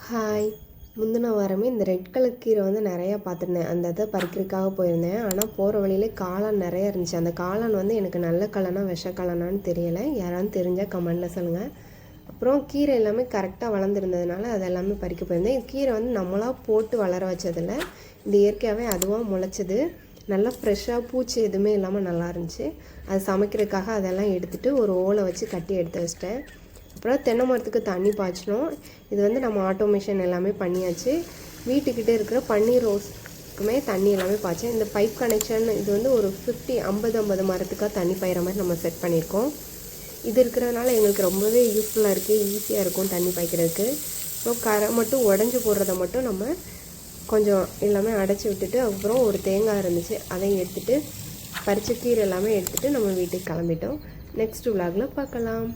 Hi. முந்தின வாரமே இந்த ரெட் கலர் கீரை வந்து நிறையா பார்த்துருந்தேன். அந்த இதை பறிக்கிறதுக்காக போயிருந்தேன். ஆனால் போகிற வழியிலே காளான் நிறையா இருந்துச்சு. அந்த காளான் வந்து எனக்கு நல்ல காளானா விஷ காளானான்னு தெரியலை. யாராவது தெரிஞ்சால் கமெண்டில் சொல்லுங்கள். அப்புறம் கீரை எல்லாமே கரெக்டாக வளர்ந்துருந்ததுனால அது எல்லாமே பறிக்க போயிருந்தேன். கீரை வந்து நம்மளாக போட்டு வளர வச்சதில்லை, இது இயற்கையாகவே அதுவாக முளைச்சது. நல்லா ஃப்ரெஷ்ஷாக பூச்சி எதுவுமே இல்லாமல் நல்லா இருந்துச்சு. அது சமைக்கிறதுக்காக அதெல்லாம் எடுத்துகிட்டு ஒரு ஓலை வச்சு கட்டி எடுத்து வச்சிட்டேன். அப்புறம் தென்னை மரத்துக்கு தண்ணி பாய்ச்சணும். இது வந்து நம்ம ஆட்டோமேஷன் எல்லாமே பண்ணியாச்சு. வீட்டுக்கிட்டே இருக்கிற பன்னீர் ரோஸ்க்குமே தண்ணி எல்லாமே பாய்ச்சேன். இந்த பைப் கனெக்ஷன் இது வந்து ஒரு 50 மரத்துக்காக தண்ணி பாயிற மாதிரி நம்ம செட் பண்ணியிருக்கோம். இது இருக்கிறதுனால எங்களுக்கு ரொம்பவே யூஸ்ஃபுல்லாக இருக்குது, ஈஸியாக இருக்கும் தண்ணி பாய்க்கிறதுக்கு. அப்புறம் கரை மட்டும் உடஞ்சி போடுறத மட்டும் நம்ம கொஞ்சம் எல்லாமே அடைச்சி விட்டுட்டு, அப்புறம் ஒரு தேங்காய் இருந்துச்சு அதையும் எடுத்துகிட்டு பறித்த கீரை எல்லாமே எடுத்துகிட்டு நம்ம வீட்டுக்கு கிளம்பிட்டோம். நெக்ஸ்ட் விலாகில் பார்க்கலாம்.